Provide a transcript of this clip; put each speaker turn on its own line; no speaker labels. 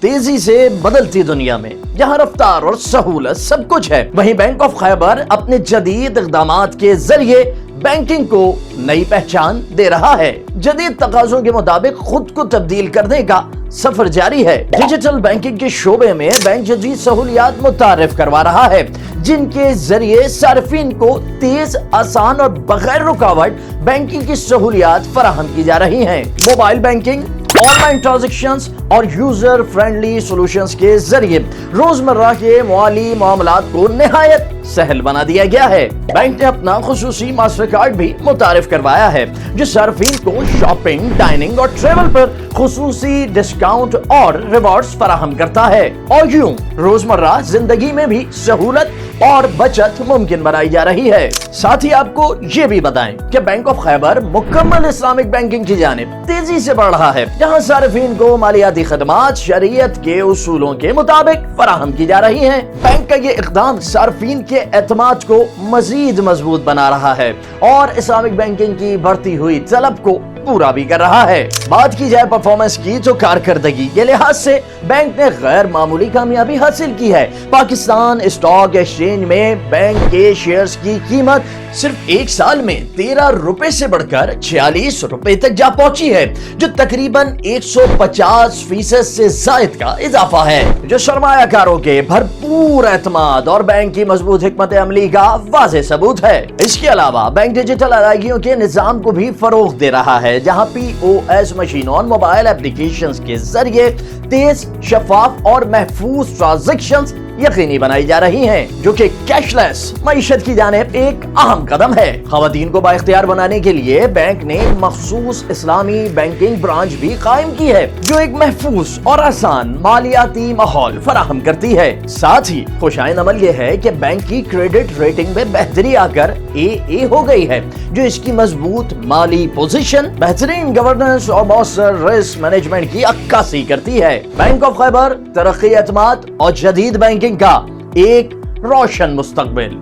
तेजी से बदलती दुनिया में जहां रफ्तार और सहूलत सब कुछ है, वहीं बैंक ऑफ खैबर अपने जदीद इक़दामात के जरिए बैंकिंग को नई पहचान दे रहा है। जदीद तकाज़ों के मुताबिक खुद को तब्दील करने का सफर जारी है। डिजिटल बैंकिंग के शोबे में बैंक जदीद सहूलियात मुतारिफ करवा रहा है, जिनके जरिए सार्फिन को तेज, आसान और बगैर रुकावट बैंकिंग की सहूलियात फराहम की जा रही हैं। मोबाइल बैंकिंग, ऑनलाइन ट्रांजैक्शंस और यूजर फ्रेंडली सॉल्यूशंस के जरिए रोजमर्रा के माली मामलात को निहायत सहल बना दिया गया है। बैंक ने अपना खुसूसी मास्टर कार्ड भी मुतारिफ करवाया है, जो सार्फिन को शॉपिंग, डाइनिंग और ट्रेवल पर खुसूसी डिस्काउंट और रिवॉर्ड्स फराहम करता है। और यूं रोजमर्रा जिंदगी में भी सहूलत और बचत मुमकिन बनाई जा रही है। साथ ही आपको ये भी बताएं कि बैंक ऑफ खैबर मुकम्मल इस्लामिक बैंकिंग की जानिब तेजी से बढ़ रहा है, जहां सार्फिन को मालियाती खदमात शरीयत के उसूलों के मुताबिक फराहम की जा रही हैं। बैंक का ये इक़दाम सार्फिन के एतमाद को मजीद मजबूत बना रहा है और इस्लामिक बैंकिंग की बढ़ती हुई तलब को पूरा भी कर रहा है। बात की जाए परफॉर्मेंस की तो कारकर्दगी के लिहाज से बैंक ने गैर मामूली कामयाबी हासिल की है। पाकिस्तान स्टॉक एक्सचेंज में बैंक के शेयर्स की कीमत सिर्फ एक साल में 13 रुपए से बढ़कर 46 रुपए तक जा पहुंची है, जो तकरीबन 150% से जायद का इजाफा है, जो सरमायाकारों के भरपूर एतमाद और बैंक की मजबूत हिकमत अमली का वाज़ेह सबूत है। इसके अलावा बैंक डिजिटल अदायगियों के निजाम को भी फरोग दे रहा है, जहां POS मशीनों और मोबाइल एप्लीकेशंस के जरिए तेज, शफाफ और महफूज ट्रांजैक्शंस यकीनी बनाई जा रही हैं, जो कि कैशलेस मईशत की जानिब एक अहम कदम है। खवातीन को बाइख्तियार बनाने के लिए बैंक ने मखसूस इस्लामी बैंकिंग ब्रांच भी कायम की है, जो एक महफूज और आसान मालियाती माहौल फराहम करती है। साथ ही खुशाइन अमल यह है कि बैंक की क्रेडिट रेटिंग में बेहतरी आकर AA हो गई है, जो इसकी मजबूत माली पोजीशन, बेहतरीन गवर्नेंस और मौसर रिस्क मैनेजमेंट की अक्कासी करती है। बैंक ऑफ खैबर तरक्की, एतमाद और जदीद बैंकिंग का एक रोशन मुस्तकबिल।